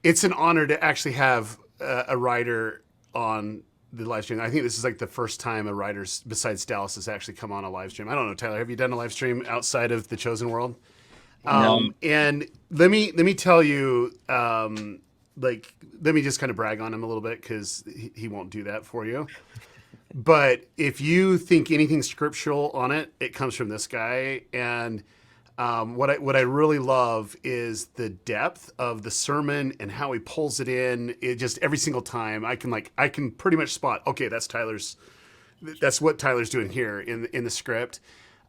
it's an honor to actually have a writer on the live stream. I think this is like the first time a writer besides Dallas has actually come on a live stream. I don't know, Tyler, have you done a live stream outside of the Chosen World? No. And let me tell you, let me just kind of brag on him a little bit because he won't do that for you. But if you think anything scriptural on it, it comes from this guy. And what I really love is the depth of the sermon and how he pulls it in. It just every single time I can pretty much spot. Okay, that's what Tyler's doing here in the script.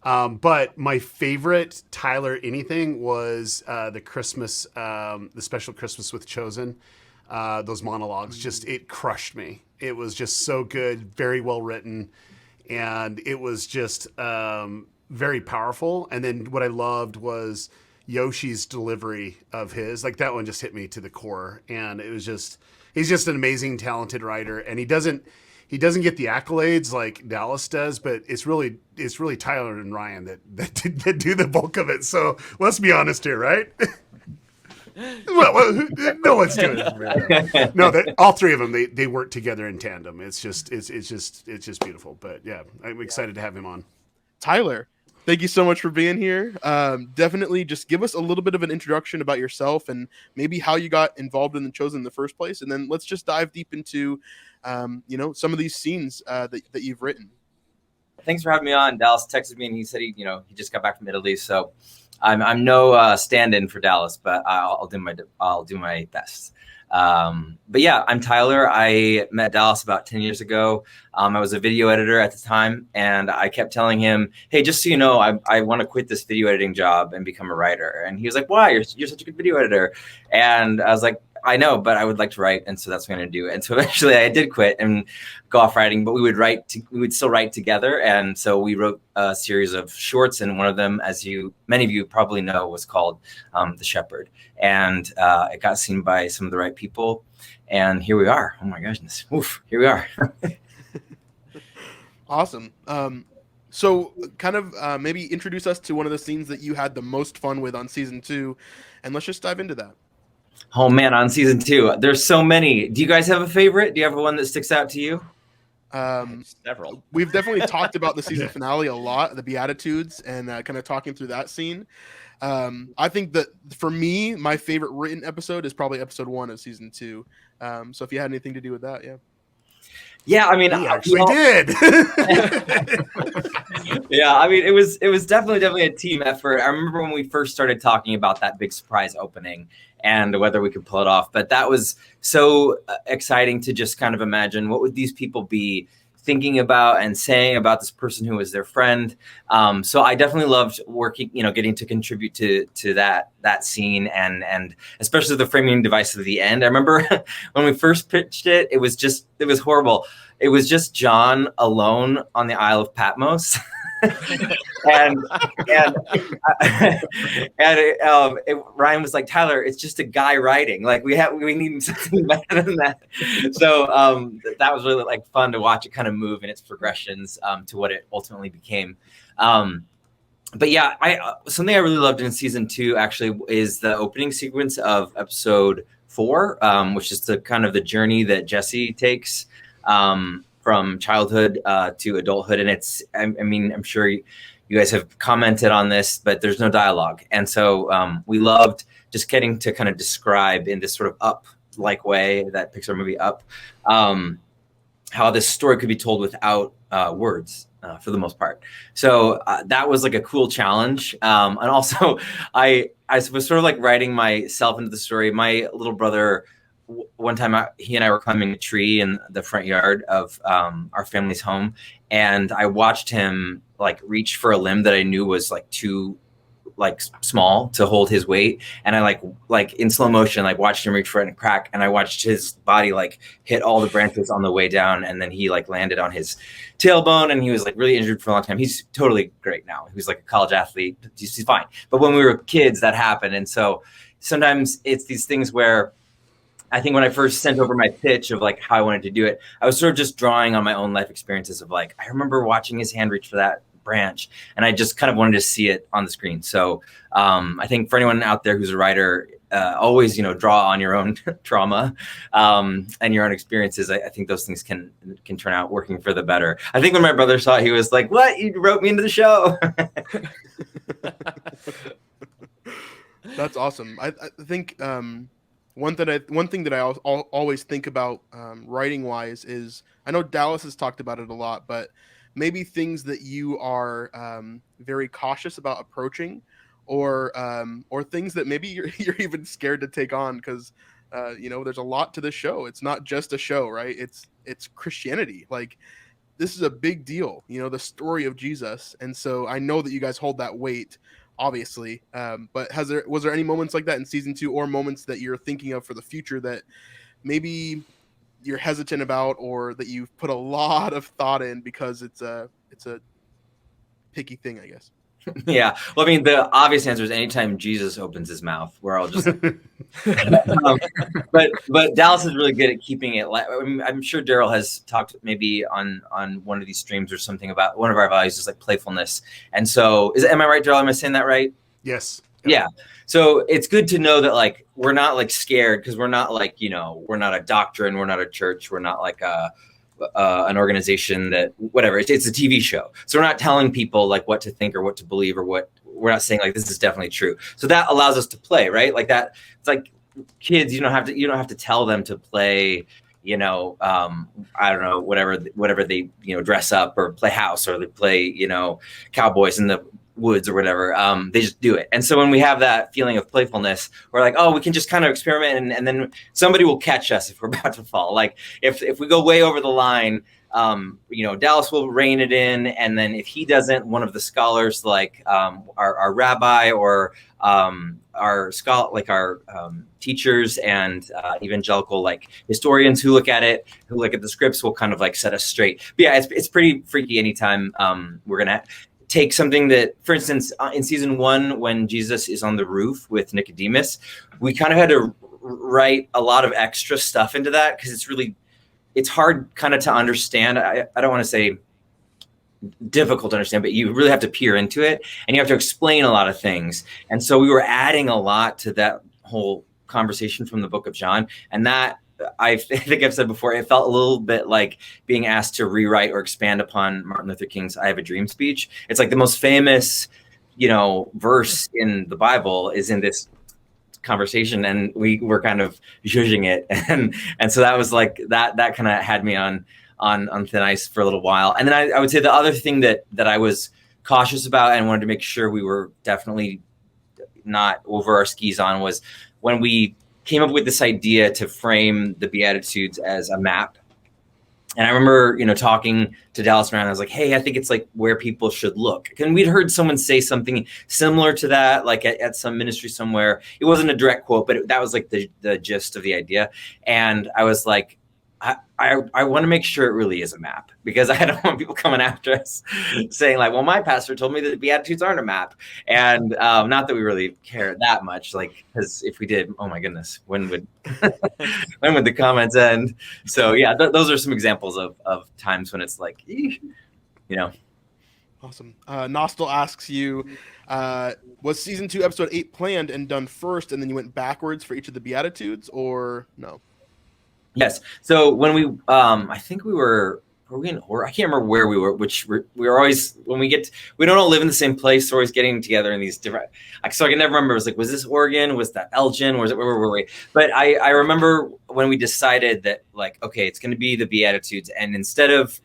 But my favorite Tyler anything was the Christmas, the special Christmas with Chosen. Those monologues, just it crushed me. It was just so good, very well written, and it was just very powerful. And then what I loved was Yoshi's delivery of his. Like that one just hit me to the core, and it was just he's just an amazing, talented writer, and he doesn't get the accolades like Dallas does, but it's really Tyler and Ryan that do the bulk of it. So let's be honest here, right? well, no one's doing it. No, all three of them they work together in tandem. It's just beautiful. But yeah, I'm excited to have him on. Tyler, thank you so much for being here. Definitely just give us a little bit of an introduction about yourself and maybe how you got involved in the Chosen in the first place, and then let's just dive deep into some of these scenes that you've written. Thanks for having me on. Dallas texted me and he said he just got back from Italy, so I'm no stand-in for Dallas, but I'll do my best. But yeah, I'm Tyler. I met Dallas about 10 years ago. I was a video editor at the time, and I kept telling him, hey, just so you know, I want to quit this video editing job and become a writer. And he was like, why? You're such a good video editor. And I was like, I know, but I would like to write, and so that's what I'm going to do. And so eventually I did quit and go off writing, but we would still write together. And so we wrote a series of shorts, and one of them, as many of you probably know, was called The Shepherd. And it got seen by some of the right people, and here we are. Oh my goodness. Oof, here we are. Awesome. So kind of maybe introduce us to one of the scenes that you had the most fun with on season 2, and let's just dive into that. Oh man, on season 2, there's so many. Do you guys have a favorite? Do you have one that sticks out to you? Several. We've definitely talked about the season finale a lot, the Beatitudes, and kind of talking through that scene. I think that for me, my favorite written episode is probably episode 1 of season 2. So if you had anything to do with that, yeah. Yeah, I mean, he actually did. Yeah, I mean, it was definitely a team effort. I remember when we first started talking about that big surprise opening and whether we could pull it off. But that was so exciting to just kind of imagine what would these people be thinking about and saying about this person who was their friend. So I definitely loved working, getting to contribute to that scene and especially the framing device of the end. I remember when we first pitched it, it was horrible. It was just John alone on the Isle of Patmos. and Ryan was like, Tyler, it's just a guy writing. Like we need something better than that. So that was really like fun to watch it kind of move in its progressions to what it ultimately became. But yeah, something I really loved in season 2 actually is the opening sequence of episode 4, which is the kind of the journey that Jesse takes from childhood to adulthood. And I'm sure you guys have commented on this, but there's no dialogue. And so we loved just getting to kind of describe in this sort of Up-like way, that Pixar movie Up, how this story could be told without words for the most part. So that was like a cool challenge. And also I was sort of like writing myself into the story. My little brother, one time he and I were climbing a tree in the front yard of our family's home, and I watched him like reach for a limb that I knew was like too like small to hold his weight, and I like in slow motion like watched him reach for it and crack, and I watched his body like hit all the branches on the way down, and then he like landed on his tailbone, and he was like really injured for a long time. He's totally great now. He was like a college athlete. He's fine. But when we were kids, that happened, and so sometimes it's these things where I think when I first sent over my pitch of like how I wanted to do it, I was sort of just drawing on my own life experiences of like, I remember watching his hand reach for that branch, and I just kind of wanted to see it on the screen. So I think for anyone out there who's a writer, always, draw on your own trauma and your own experiences. I think those things can turn out working for the better. I think when my brother saw it, he was like, "What? You wrote me into the show?" That's awesome. I think one thing that I always think about writing wise is, I know Dallas has talked about it a lot, but maybe things that you are very cautious about approaching, or things that maybe you're even scared to take on, because there's a lot to this show. It's not just a show, right? It's Christianity. Like, this is a big deal, the story of Jesus. And so I know that you guys hold that weight, obviously. But was there any moments like that in season 2, or moments that you're thinking of for the future that maybe you're hesitant about, or that you've put a lot of thought in because it's a picky thing, I guess? Yeah. Well, I mean, the obvious answer is anytime Jesus opens his mouth, we're all just but Dallas is really good at keeping it. I'm sure Daryl has talked maybe on one of these streams or something about one of our values is like playfulness. And so am I right, Daryl? Am I saying that right? Yes. Yeah. So it's good to know that like we're not like scared, because we're not like, we're not a doctrine, we're not a church, we're not like an organization that whatever. It's a TV show, so we're not telling people like what to think or what to believe, or what we're not saying like this is definitely true. So that allows us to play, right? Like that. It's like kids. You don't have to tell them to play. I don't know, whatever they dress up or play house, or they play cowboys in the woods or whatever. They just do it. And so when we have that feeling of playfulness, we're like, oh, we can just kind of experiment, and then somebody will catch us if we're about to fall. Like if we go way over the line, Dallas will rein it in, and then if he doesn't, one of the scholars, like our rabbi, or our scholar, like our teachers and evangelical like historians who look at the scripts, will kind of like set us straight. But yeah, it's pretty freaky anytime we're gonna take something that, for instance, in season 1, when Jesus is on the roof with Nicodemus, we kind of had to write a lot of extra stuff into that, because it's hard kind of to understand. I don't want to say difficult to understand, but you really have to peer into it, and you have to explain a lot of things. And so we were adding a lot to that whole conversation from the book of John, and that, I think I've said before, it felt a little bit like being asked to rewrite or expand upon Martin Luther King's "I Have a Dream" speech. It's like the most famous, verse in the Bible is in this conversation, and we were kind of judging it, and so that was like that kind of had me on thin ice for a little while. And then I would say the other thing that I was cautious about and wanted to make sure we were definitely not over our skis on was when we came up with this idea to frame the Beatitudes as a map. And I remember, talking to Dallas around, I was like, hey, I think it's like where people should look. And we'd heard someone say something similar to that, like at some ministry somewhere. It wasn't a direct quote, but that was like the gist of the idea. And I was like, I want to make sure it really is a map, because I don't want people coming after us saying like, well, my pastor told me that the Beatitudes aren't a map. And not that we really care that much, like, because if we did, oh my goodness, when would the comments end? So yeah, those are some examples of times when it's like, Awesome. Nostal asks you, was season 2, episode 8 planned and done first, and then you went backwards for each of the Beatitudes, or no? Yes. So when we, I think we were in, or I can't remember where we were, we were always, when we don't all live in the same place. We're always getting together in these different, so I can never remember. It was like, was this Oregon? Was that Elgin? Where were we? But I remember when we decided that like, okay, it's going to be the Beatitudes. And instead of,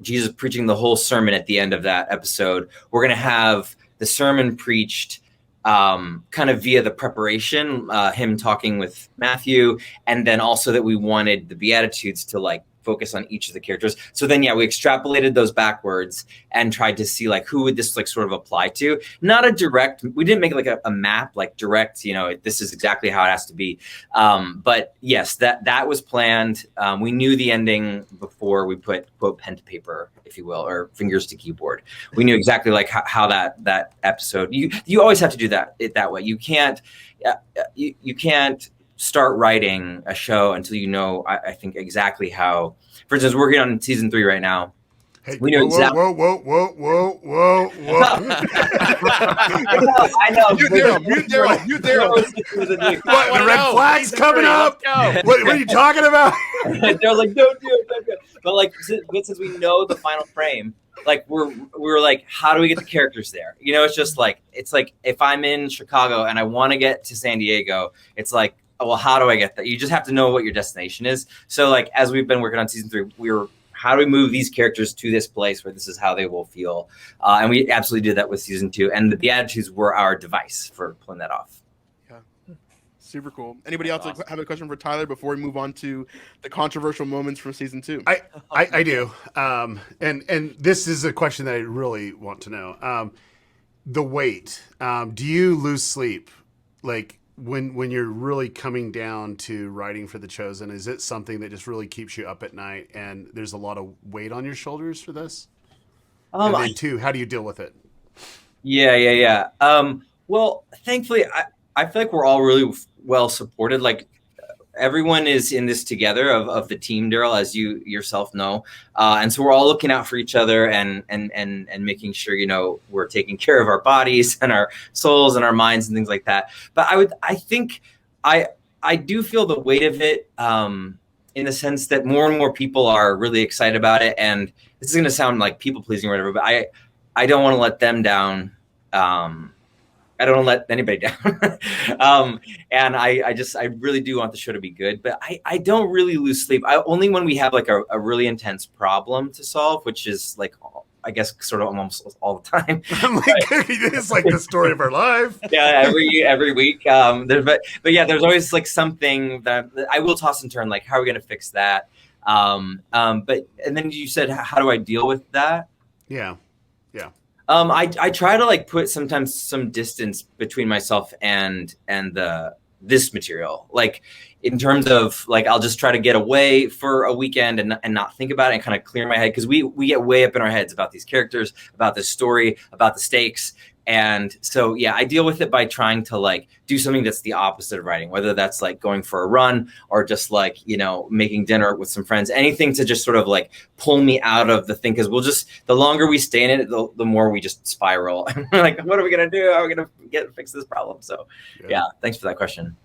Jesus preaching the whole sermon at the end of that episode, we're going to have the sermon preached kind of via the preparation, him talking with Matthew, and then also that we wanted the Beatitudes to like focus on each of the characters. So then, yeah, we extrapolated those backwards and tried to see like who would this like sort of apply to. Not a direct, we didn't make like a map, like direct, this is exactly how it has to be. But yes, that was planned. We knew the ending before we put quote pen to paper, if you will, or fingers to keyboard. We knew exactly like how that episode, you always have to do that way. You can't start writing a show until I think exactly how. For instance, we're working on season 3 right now, Hey, We knew exactly. whoa. I know. Mute Daryl. What, the red flag's coming up? What are you talking about? They're like, don't do it, don't do it. But like, since we know the final frame, like we're like, how do we get the characters there? You know, it's like if I'm in Chicago and I want to get to San Diego, it's like, oh, well, how do I get there? You just have to know what your destination is. So like, as we've been working on season 3, how do we move these characters to this place where this is how they will feel? And we absolutely did that with season 2. And the Beatitudes were our device for pulling that off. Yeah, super cool. Anybody else have a question for Tyler before we move on to the controversial moments from season 2? I do. And this is a question that I really want to know. The weight. Do you lose sleep? Like, when you're really coming down to writing for The Chosen, is it something that just really keeps you up at night and there's a lot of weight on your shoulders for this? And then 2, how do you deal with it? Yeah. Well, thankfully, I feel like we're all really well supported. Like, everyone is in this together of the team, Daryl, as you yourself know. And so we're all looking out for each other and making sure, you know, we're taking care of our bodies and our souls and our minds and things like that. But I think I do feel the weight of it in the sense that more and more people are really excited about it. And this is going to sound like people pleasing or whatever, but I don't want to let them down. I don't let anybody down. And I really do want the show to be good, but I don't really lose sleep. Only when we have like a really intense problem to solve, which is like, I guess sort of almost all the time. I'm like, it's like the story of our life. Yeah, every week. But yeah, there's always like something that I will toss and turn, like, how are we going to fix that? But then you said, how do I deal with that? Yeah. I try to like put sometimes some distance between myself and this material, like in terms of like, I'll just try to get away for a weekend and not think about it and kind of clear my head. Cause we get way up in our heads about these characters, about this story, about the stakes. And so, yeah, I deal with it by trying to like do something that's the opposite of writing, whether that's like going for a run or just like, you know, making dinner with some friends, anything to just sort of like pull me out of the thing. Cause the longer we stay in it, the more we just spiral. And we're like, what are we going to do? How are we going to fix this problem? So yeah, thanks for that question.